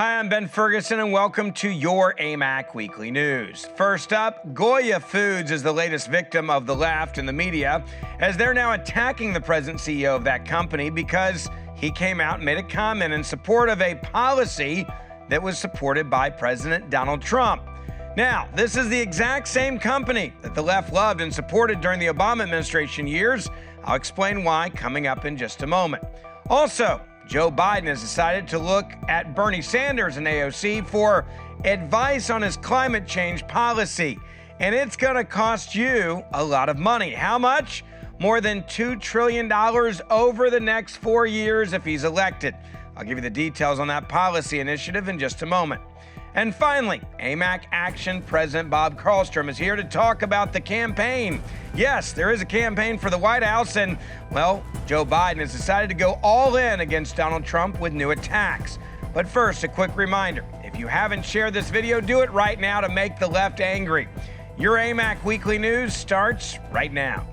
Hi, I'm Ben Ferguson, and welcome to your AMAC Weekly News. First up, Goya Foods is the latest victim of the left and the media, as they're now attacking the present CEO of that company because he came out and made a comment in support of a policy that was supported by President Donald Trump. Now, this is the exact same company that the left loved and supported during the Obama administration years. I'll explain why coming up in just a moment. Also, Joe Biden has decided to look at Bernie Sanders and AOC for advice on his climate change policy. And it's going to cost you a lot of money. How much? More than $2 trillion over the next 4 years if he's elected. I'll give you the details on that policy initiative in just a moment. And finally, AMAC Action President Bob Carlstrom is here to talk about the campaign. Yes, there is a campaign for the White House, and, well, Joe Biden has decided to go all in against Donald Trump with new attacks. But first, a quick reminder. If you haven't shared this video, do it right now to make the left angry. Your AMAC Weekly News starts right now.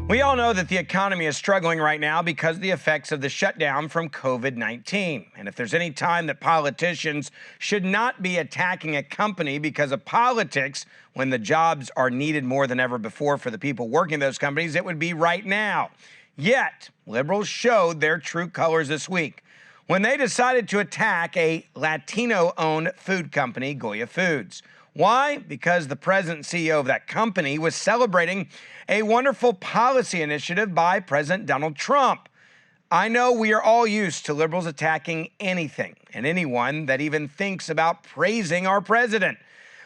We all know that the economy is struggling right now because of the effects of the shutdown from COVID-19. And if there's any time that politicians should not be attacking a company because of politics when the jobs are needed more than ever before for the people working in those companies, it would be right now. Yet, liberals showed their true colors this week when they decided to attack a Latino-owned food company, Goya Foods. Why? Because the president and CEO of that company was celebrating a wonderful policy initiative by President Donald Trump. I know we are all used to liberals attacking anything and anyone that even thinks about praising our president.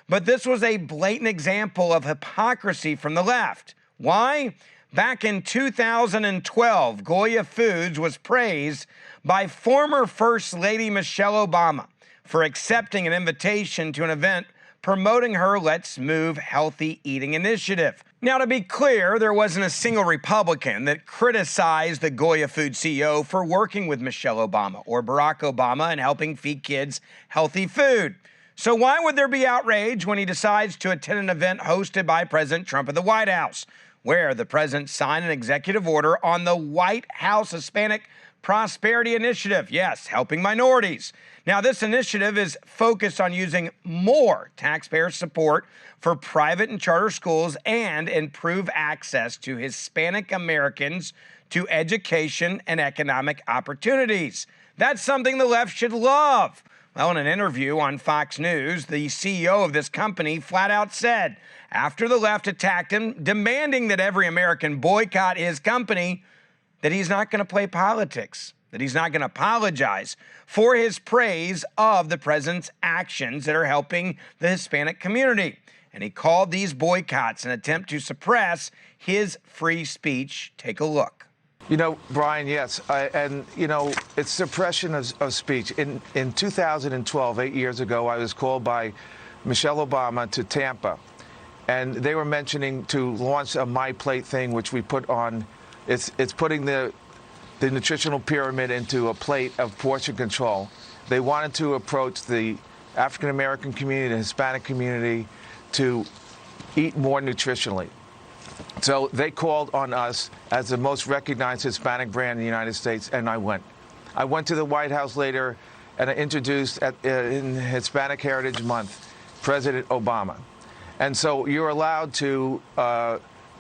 But this was a blatant example of hypocrisy from the left. Why? Back in 2012, Goya Foods was praised by former First Lady Michelle Obama for accepting an invitation to an event promoting her Let's Move Healthy Eating initiative. Now, to be clear, there wasn't a single Republican that criticized the Goya Food CEO for working with Michelle Obama or Barack Obama and helping feed kids healthy food. So why would there be outrage when he decides to attend an event hosted by President Trump at the White House, where the president signed an executive order on the White House Hispanic Prosperity Initiative? Yes, helping minorities. Now, this initiative is focused on using more taxpayer support for private and charter schools and improve access to Hispanic Americans to education and economic opportunities. That's something the left should love. Well, in an interview on Fox News, the CEO of this company flat out said, after the left attacked him, demanding that every American boycott his company, that he's not going to play politics, that he's not going to apologize for his praise of the president's actions that are helping the Hispanic community. And he called these boycotts an attempt to suppress his free speech. Take a look. You know, Brian, yes. It's suppression of speech. In 2012, 8 years ago, I was called by Michelle Obama to Tampa. And they were mentioning to launch a My Plate thing, which we put on. It's putting the nutritional pyramid into a plate of portion control. They wanted to approach the African-American community, the Hispanic community, to eat more nutritionally. So they called on us as the most recognized Hispanic brand in the United States, and I went. I went to the White House later, and I introduced, in Hispanic Heritage Month, President Obama. And so you're allowed to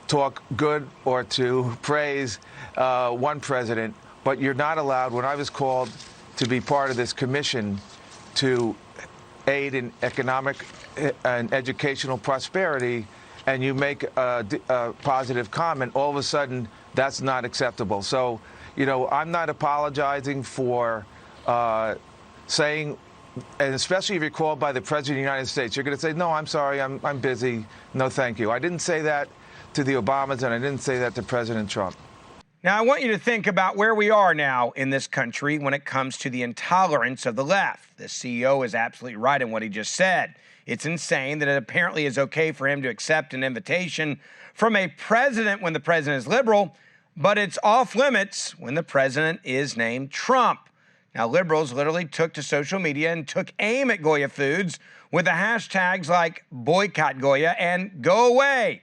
talk good or to praise one president, but you're not allowed, when I was called to be part of this commission to aid in economic and educational prosperity, and you make a positive comment, all of a sudden that's not acceptable. So, you know, I'm not apologizing for saying, and especially if you're called by the President of the United States, you're going to say, no, I'm sorry, I'm busy, no thank you. I didn't say that to the Obamas, and I didn't say that to President Trump. Now, I want you to think about where we are now in this country when it comes to the intolerance of the left. The CEO is absolutely right in what he just said. It's insane that it apparently is okay for him to accept an invitation from a president when the president is liberal, but it's off limits when the president is named Trump. Now, liberals literally took to social media and took aim at Goya Foods with the hashtags like boycott Goya and go away.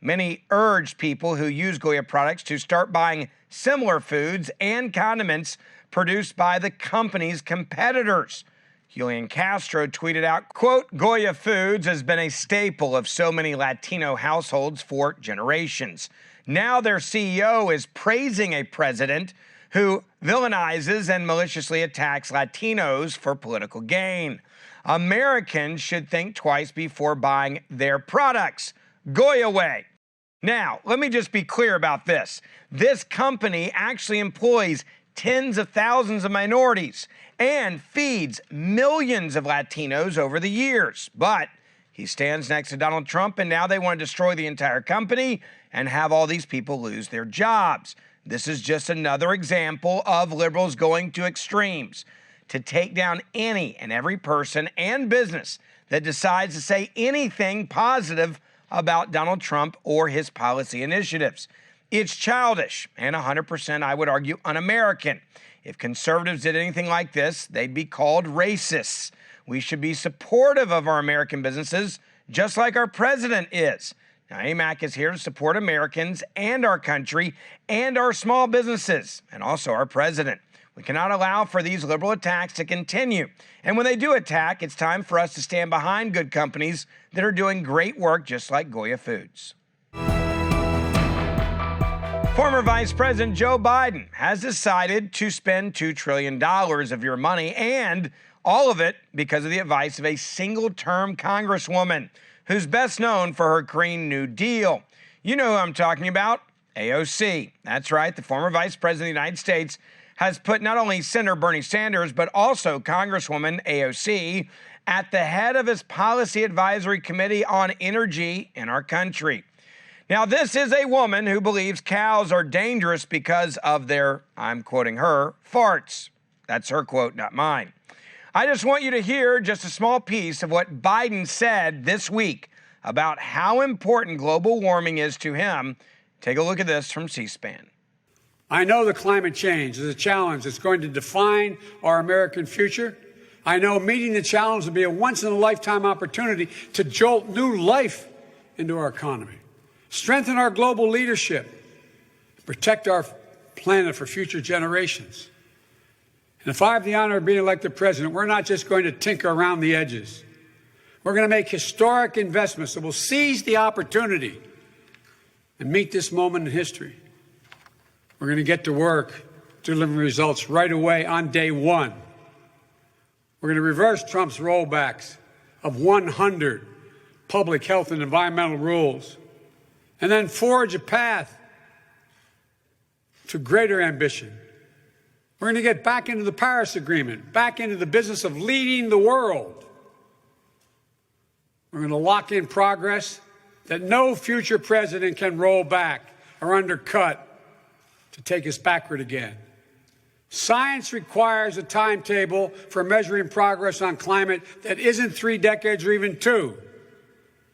Many urged people who use Goya products to start buying similar foods and condiments produced by the company's competitors. Julian Castro tweeted out, quote, "Goya Foods has been a staple of so many Latino households for generations. Now their CEO is praising a president who villainizes and maliciously attacks Latinos for political gain. Americans should think twice before buying their products. Goya way." Now, let me just be clear about this. This company actually employs tens of thousands of minorities and feeds millions of Latinos over the years. But he stands next to Donald Trump, and now they want to destroy the entire company and have all these people lose their jobs. This is just another example of liberals going to extremes to take down any and every person and business that decides to say anything positive about Donald Trump or his policy initiatives. It's childish and 100%, I would argue, un-American. If conservatives did anything like this, they'd be called racists. We should be supportive of our American businesses, just like our president is. Now, AMAC is here to support Americans and our country and our small businesses, and also our president. We cannot allow for these liberal attacks to continue. And when they do attack, it's time for us to stand behind good companies that are doing great work, just like Goya Foods. Former Vice President Joe Biden has decided to spend $2 trillion of your money, and all of it because of the advice of a single-term Congresswoman who's best known for her Green New Deal. You know who I'm talking about, AOC. That's right, the former Vice President of the United States has put not only Senator Bernie Sanders, but also Congresswoman AOC at the head of his Policy Advisory Committee on Energy in our country. Now, this is a woman who believes cows are dangerous because of their, I'm quoting her, farts. That's her quote, not mine. I just want you to hear just a small piece of what Biden said this week about how important global warming is to him. Take a look at this from C-SPAN. I know that climate change is a challenge that's going to define our American future. I know meeting the challenge will be a once-in-a-lifetime opportunity to jolt new life into our economy, strengthen our global leadership, protect our planet for future generations. And if I have the honor of being elected president, we're not just going to tinker around the edges. We're going to make historic investments that will seize the opportunity and meet this moment in history. We're going to get to work delivering results right away on day one. We're going to reverse Trump's rollbacks of 100 public health and environmental rules, and then forge a path to greater ambition. We're going to get back into the Paris Agreement, back into the business of leading the world. We're going to lock in progress that no future president can roll back or undercut to take us backward again. Science requires a timetable for measuring progress on climate that isn't 3 decades or even 2.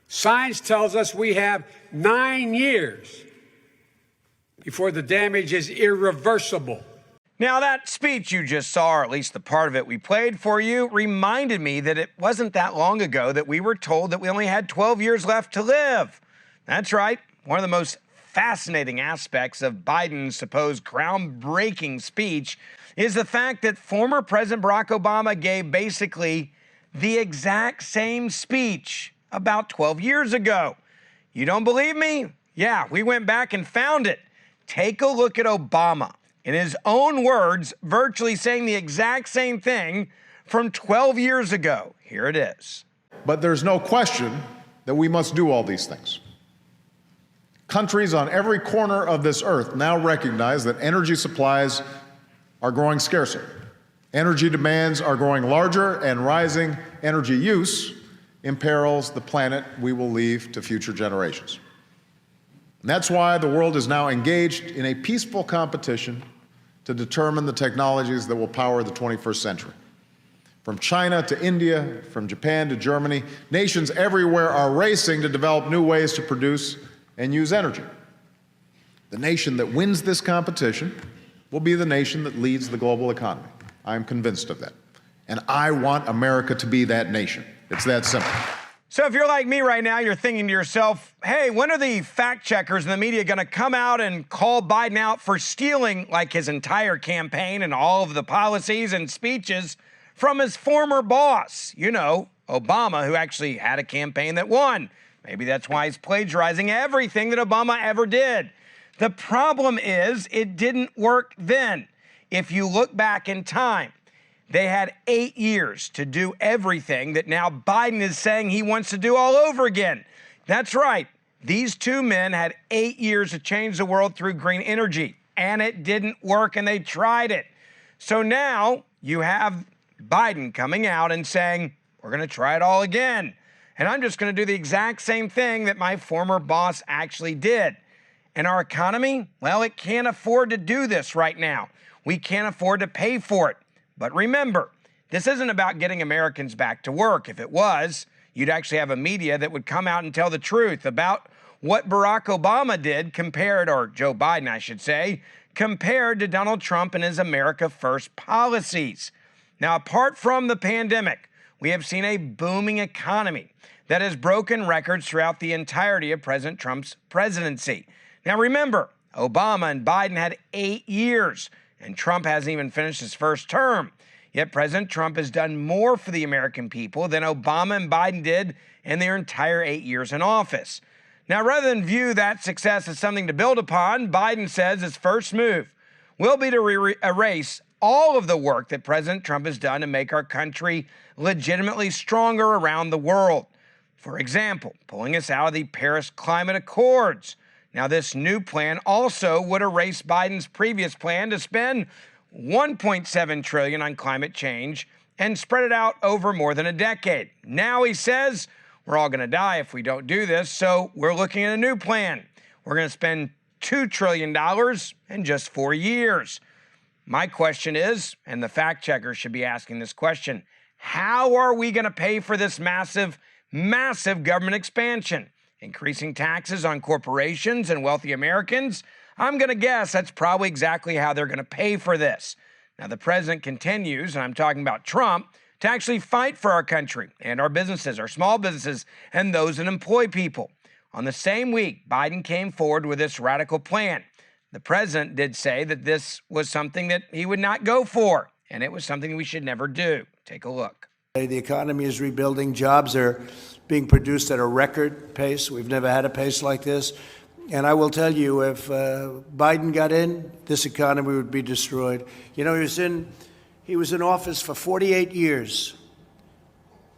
Science tells us we have 9 years before the damage is irreversible. Now, that speech you just saw, or at least the part of it we played for you, reminded me that it wasn't that long ago that we were told that we only had 12 years left to live. That's right. One of the most fascinating aspects of Biden's supposed groundbreaking speech is the fact that former President Barack Obama gave basically the exact same speech about 12 years ago. You don't believe me? Yeah, we went back and found it. Take a look at Obama, in his own words, virtually saying the exact same thing from 12 years ago. Here it is. But there's no question that we must do all these things. Countries on every corner of this earth now recognize that energy supplies are growing scarcer. Energy demands are growing larger, and rising energy use imperils the planet we will leave to future generations. And that's why the world is now engaged in a peaceful competition to determine the technologies that will power the 21st century. From China to India, from Japan to Germany, nations everywhere are racing to develop new ways to produce and use energy. The nation that wins this competition will be the nation that leads the global economy. I am convinced of that. And I want America to be that nation. It's that simple. So if you're like me right now, you're thinking to yourself, hey, when are the fact checkers in the media going to come out and call Biden out for stealing like his entire campaign and all of the policies and speeches from his former boss? You know, Obama, who actually had a campaign that won. Maybe that's why he's plagiarizing everything that Obama ever did. The problem is it didn't work then. If you look back in time, they had 8 years to do everything that now Biden is saying he wants to do all over again. That's right. These two men had 8 years to change the world through green energy, and it didn't work, and they tried it. So now you have Biden coming out and saying, we're going to try it all again. And I'm just going to do the exact same thing that my former boss actually did. And our economy, well, it can't afford to do this right now. We can't afford to pay for it. But remember, this isn't about getting Americans back to work. If it was, you'd actually have a media that would come out and tell the truth about what Barack Obama did compared, or Joe Biden, I should say, compared to Donald Trump and his America First policies. Now, apart from the pandemic, we have seen a booming economy that has broken records throughout the entirety of President Trump's presidency. Now, remember, Obama and Biden had 8 years, and Trump hasn't even finished his first term. Yet President Trump has done more for the American people than Obama and Biden did in their entire 8 years in office. Now, rather than view that success as something to build upon, Biden says his first move will be to erase all of the work that President Trump has done to make our country legitimately stronger around the world. For example, pulling us out of the Paris Climate Accords. Now, this new plan also would erase Biden's previous plan to spend $1.7 trillion on climate change and spread it out over more than a decade. Now he says we're all going to die if we don't do this, so we're looking at a new plan. We're going to spend $2 trillion in just 4 years. My question is, and the fact checkers should be asking this question, how are we going to pay for this massive government expansion? Increasing taxes on corporations and wealthy Americans? I'm going to guess that's probably exactly how they're going to pay for this. Now, the president continues, and I'm talking about Trump, to actually fight for our country and our businesses, our small businesses, and those that employ people. On the same week, Biden came forward with this radical plan. The president did say that this was something that he would not go for, and it was something we should never do. Take a look. The economy is rebuilding. Jobs are being produced at a record pace. We've never had a pace like this. And I will tell you, if Biden got in, this economy would be destroyed. You know, he was in office for 48 years,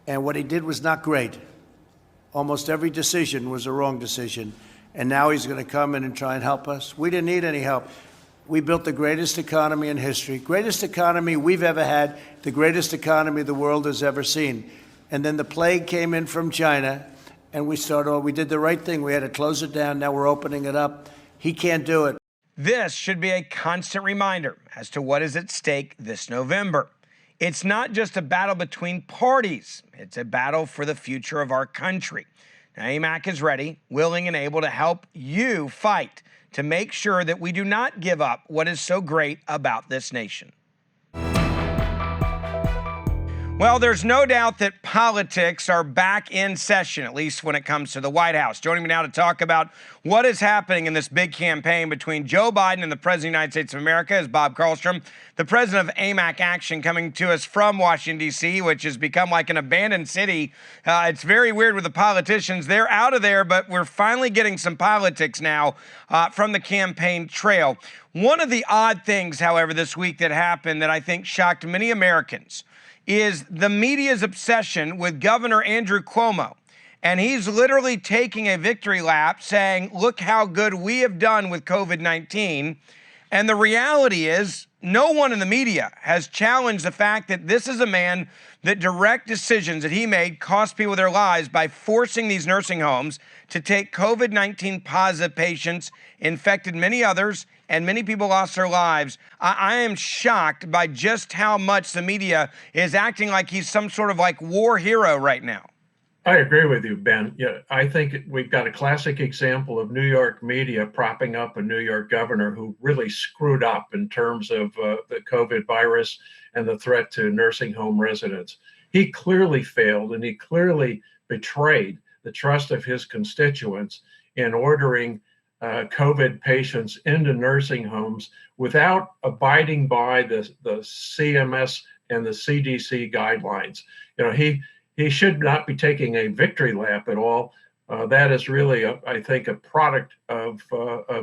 and what he did was not great. Almost every decision was a wrong decision. And now he's going to come in and try and help us. We didn't need any help. We built the greatest economy in history, greatest economy we've ever had, the greatest economy the world has ever seen. And then the plague came in from China, and we did the right thing. We had to close it down. Now we're opening it up. He can't do it. This should be a constant reminder as to what is at stake this November. It's not just a battle between parties. It's a battle for the future of our country. Now, AMAC is ready, willing, and able to help you fight to make sure that we do not give up what is so great about this nation. Well, there's no doubt that politics are back in session, at least when it comes to the White House. Joining me now to talk about what is happening in this big campaign between Joe Biden and the President of the United States of America is Bob Carlstrom, the president of AMAC Action, coming to us from Washington, D.C., which has become like an abandoned city. It's very weird with the politicians. They're out of there, but we're finally getting some politics now from the campaign trail. One of the odd things, however, this week that happened that I think shocked many Americans is the media's obsession with Governor Andrew Cuomo. And he's literally taking a victory lap saying, look how good we have done with COVID-19. And the reality is, no one in the media has challenged the fact that this is a man that direct decisions that he made cost people their lives by forcing these nursing homes to take COVID-19 positive patients, infected many others, and many people lost their lives. I am shocked by just how much the media is acting like he's some sort of like war hero right now. I agree with you, Ben. Yeah, I think we've got a classic example of New York media propping up a New York governor who really screwed up in terms of the COVID virus and the threat to nursing home residents. He clearly failed, and he clearly betrayed the trust of his constituents in ordering COVID patients into nursing homes without abiding by the CMS and the CDC guidelines. He should not be taking a victory lap at all. That is really, I think, a product of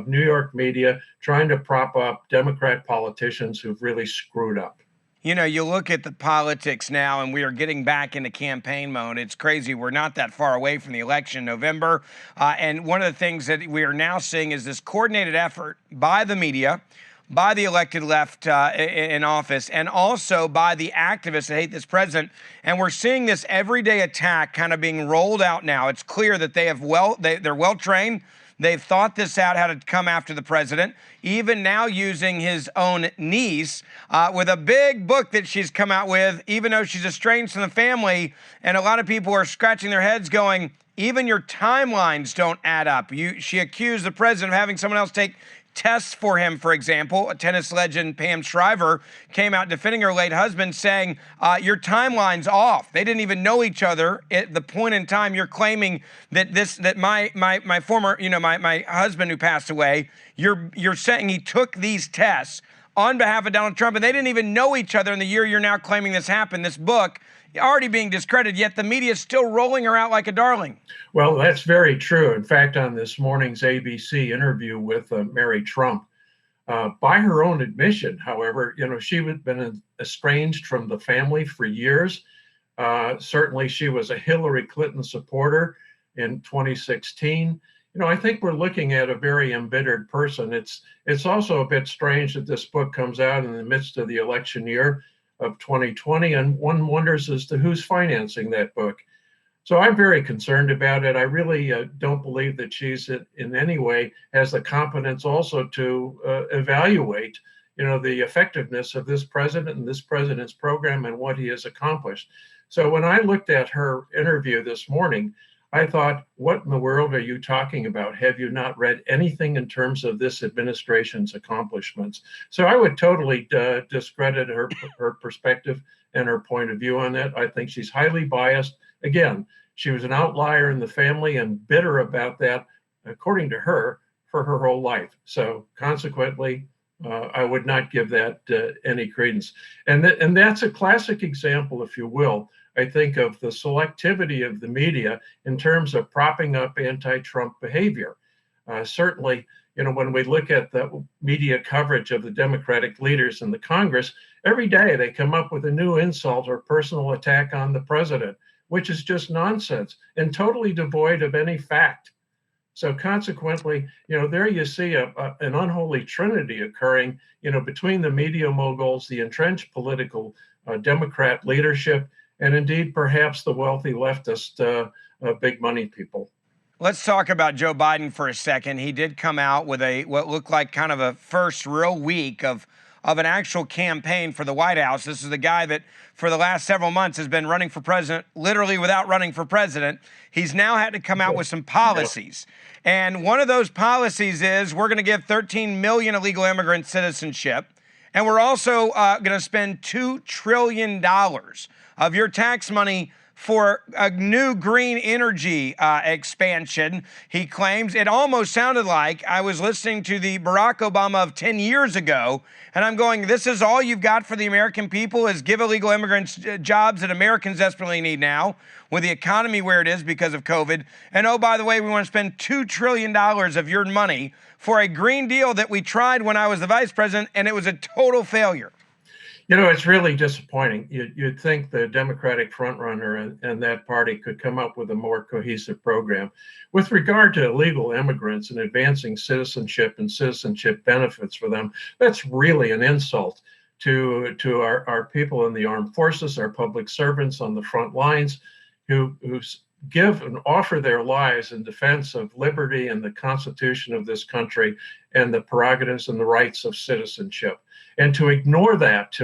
New York media trying to prop up Democrat politicians who've really screwed up. You look at the politics now, and we are getting back into campaign mode. It's crazy. We're not that far away from the election in November. And one of the things that we are now seeing is this coordinated effort by the media, by the elected left in office, and also by the activists that hate this president. And we're seeing this everyday attack kind of being rolled out now. It's clear that they're well trained. They've thought this out, how to come after the president, even now using his own niece with a big book that she's come out with, even though she's estranged from the family. And a lot of people are scratching their heads going, even your timelines don't add up. She accused the president of having someone else take tests for him, for example. A tennis legend, Pam Shriver, came out defending her late husband, saying, your timeline's off. They didn't even know each other at the point in time you're claiming that my former, my husband who passed away, you're saying he took these tests on behalf of Donald Trump, and they didn't even know each other in the year you're now claiming this happened. This book already being discredited, yet the media is still rolling her out like a darling. Well, that's very true. In fact, on this morning's ABC interview with Mary Trump, by her own admission, however, she had been estranged from the family for years. Certainly, she was a Hillary Clinton supporter in 2016. I think we're looking at a very embittered person. It's also a bit strange that this book comes out in the midst of the election year of 2020, and one wonders as to who's financing that book. So I'm very concerned about it. I really don't believe that she's in any way has the competence also to evaluate, the effectiveness of this president and this president's program and what he has accomplished. So when I looked at her interview this morning, I thought, what in the world are you talking about? Have you not read anything in terms of this administration's accomplishments? So I would totally discredit her perspective and her point of view on that. I think she's highly biased. Again, she was an outlier in the family and bitter about that, according to her, for her whole life. So consequently, I would not give that any credence. And that's a classic example, if you will, I think, of the selectivity of the media in terms of propping up anti-Trump behavior. Certainly, when we look at the media coverage of the Democratic leaders in the Congress, every day they come up with a new insult or personal attack on the president, which is just nonsense and totally devoid of any fact. So consequently, there you see an unholy trinity occurring, between the media moguls, the entrenched political Democrat leadership, and indeed perhaps the wealthy leftist big money people. Let's talk about Joe Biden for a second. He did come out with what looked like kind of a first real week of an actual campaign for the White House. This is the guy that for the last several months has been running for president, literally without running for president. He's now had to come out with some policies. And one of those policies is we're going to give 13 million illegal immigrants citizenship. And we're also going to spend $2 trillion of your tax money for a new green energy expansion, he claims. It almost sounded like I was listening to the Barack Obama of 10 years ago, and I'm going, this is all you've got for the American people is give illegal immigrants jobs that Americans desperately need now, with the economy where it is because of COVID. And oh, by the way, we want to spend $2 trillion of your money for a Green Deal that we tried when I was the vice president, and it was a total failure. It's really disappointing. You'd think the Democratic frontrunner and that party could come up with a more cohesive program. With regard to illegal immigrants and advancing citizenship and citizenship benefits for them, that's really an insult to our people in the armed forces, our public servants on the front lines who give and offer their lives in defense of liberty and the Constitution of this country and the prerogatives and the rights of citizenship. And to ignore that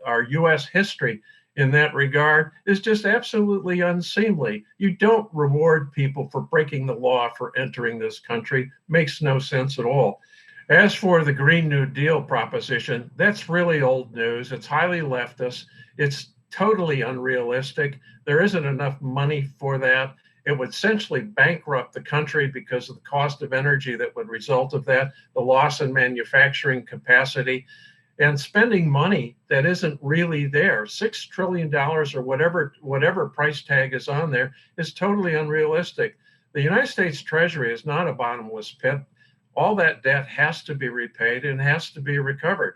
our U.S. history in that regard is just absolutely unseemly. You don't reward people for breaking the law for entering this country. Makes no sense at all. As for the Green New Deal proposition, that's really old news. It's highly leftist. It's totally unrealistic. There isn't enough money for that. It would essentially bankrupt the country because of the cost of energy that would result of that, the loss in manufacturing capacity, and spending money that isn't really there. $6 trillion or whatever price tag is on there is totally unrealistic. The United States Treasury is not a bottomless pit. All that debt has to be repaid and has to be recovered.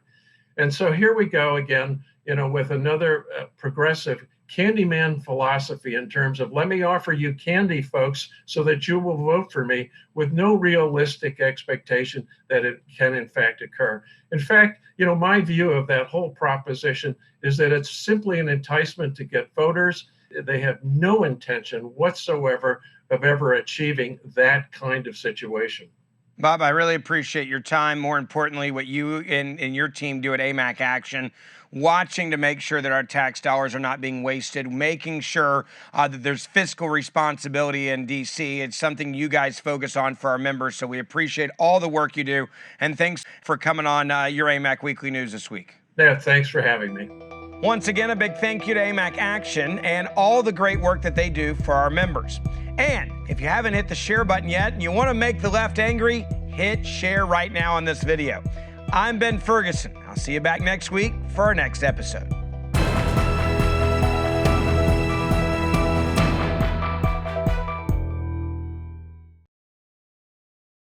And so here we go again, with another progressive Candyman philosophy in terms of, let me offer you candy, folks, so that you will vote for me, with no realistic expectation that it can in fact occur. In fact, my view of that whole proposition is that it's simply an enticement to get voters. They have no intention whatsoever of ever achieving that kind of situation. Bob, I really appreciate your time. More importantly, what you and your team do at AMAC Action, watching to make sure that our tax dollars are not being wasted, making sure that there's fiscal responsibility in D.C. It's something you guys focus on for our members, so we appreciate all the work you do. And thanks for coming on your AMAC Weekly News this week. Yeah, thanks for having me. Once again, a big thank you to AMAC Action and all the great work that they do for our members. And if you haven't hit the share button yet and you want to make the left angry, hit share right now on this video. I'm Ben Ferguson. I'll see you back next week for our next episode.